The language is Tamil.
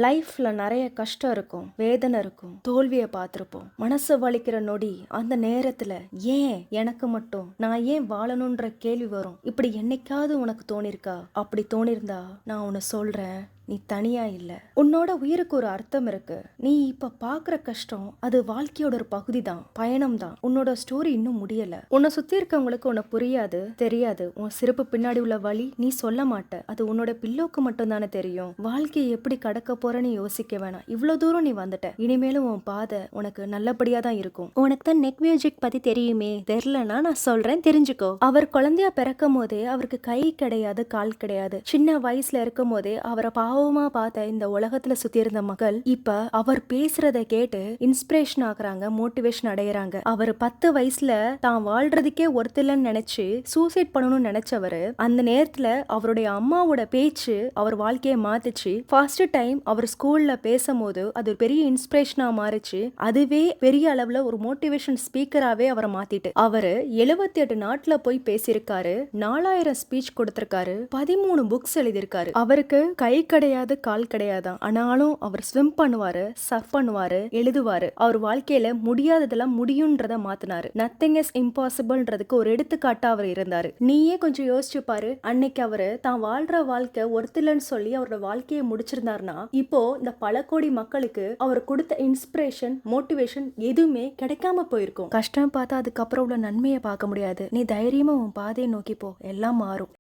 லைஃப்ல நிறைய கஷ்டம் இருக்கும், வேதனை இருக்கும், தோல்வியை பார்த்திருப்போம். மனசு வலிக்கிற நொடி அந்த நேரத்துல ஏன் எனக்கு மட்டும், நான் ஏன் வாழணும்ன்ற கேள்வி வரும். இப்படி என்னைக்காவது உனக்கு தோணிருக்கா? அப்படி தோணிருந்தா நான் உன்னை சொல்றேன், நீ தனியா இல்ல. உன்னோட உயிருக்கு ஒரு அர்த்தம் இருக்கு. நீ இப்ப பாக்குற கஷ்டம் அது வாழ்க்கையோட ஒரு பகுதி தான், பயணம் தான். உன்னோட ஸ்டோரி இன்னும் முடியல. உன்னை சுத்தி இருக்கவங்களுக்கு உன்னை புரியாது, தெரியாது. உன் சிறப்பு பின்னாடி உள்ள வழி நீ சொல்ல மாட்ட. அது உன்னோட பில்லோக்கு மட்டும் தானே தெரியும். வாழ்க்கையை எப்படி கடக்க போறன்னு யோசிக்க வேணாம். இவ்வளவு தூரம் நீ வந்துட்ட. இனிமேலும் உன் பாதை உனக்கு நல்லபடியா தான் இருக்கும். உனக்கு தான் நெக் மியூசிக் பத்தி தெரியுமே. தெரியலன்னா நான் சொல்றேன், தெரிஞ்சுக்கோ. அவர் குழந்தையா பிறக்கும் போதே அவருக்கு கை கிடையாது, கால் கிடையாது. சின்ன வயசுல இருக்கும் போதே அவரை பாவமா பார்த்த இந்த உலகத்துல சுத்தி இருந்த மகள் இப்ப அவர் பேசுறத கேட்டு இன்ஸ்பிரேஷன் ஆகுறாங்க, மோட்டிவேஷன் அடையறாங்க. அவர் 10 வயசுல தான் வாழ்றதுக்கே ஒருத்தலன்னு நினைச்சு சூசைட் பண்ணணும்னு நினைச்சவரு அந்த நேரத்துல அவருடைய அம்மாவோட பேச்சு அவர் வாழ்க்கையை மாத்துச்சு. ஃபர்ஸ்ட் டைம் அவர் ஸ்கூல்ல பேசும்போது அது ஒரு பெரிய இன்ஸ்பிரேஷனா மாறிச்சு. அதுவே பெரிய அளவுல ஒரு மோட்டிவேஷன் ஸ்பீக்கராவே அவரை மாத்திட்டு அவரு 78 நாட்டுல போய் பேசியிருக்காரு, 4000 ஸ்பீச் கொடுத்திருக்காரு, 13 புக்ஸ் எழுதியிருக்காரு. அவருக்கு கை கிடையாது, கால் கிடையாதான். ஆனாலும் அவர் ஸ்விம் பண்ணுவாரு, சர்ஃப் பண்ணுவாரு, எழுதுவாரு. அவர் வாழ்க்கையில முடியாததெல்லாம் முடியும்ன்றத மாத்தினாரு. நத்திங் இஸ் இம்பாசிபிள்ன்றதுக்கு ஒரு எடுத்துக்காட்டா அவர் இருந்தாரு. நீயே கொஞ்சம் யோசிச்சு பாரு. அன்னைக்கு அவரு தான் வாழ்ற வாழ்க்கை ஒருத்திலன்னு சொல்லி அவரோட வாழ்க்கையை முடிச்சிருந்தாருன்னா இப்போ இந்த பல கோடி மக்களுக்கு அவர் கொடுத்த இன்ஸ்பிரேஷன், மோட்டிவேஷன் எதுவுமே கிடைக்காம போயிருக்கும். கஷ்டம் பார்த்தா அதுக்கப்புறம் உள்ள நன்மையை பார்க்க முடியாது. நீ தைரியமா உன் பாதையை நோக்கி போ, எல்லாம் மாறும்.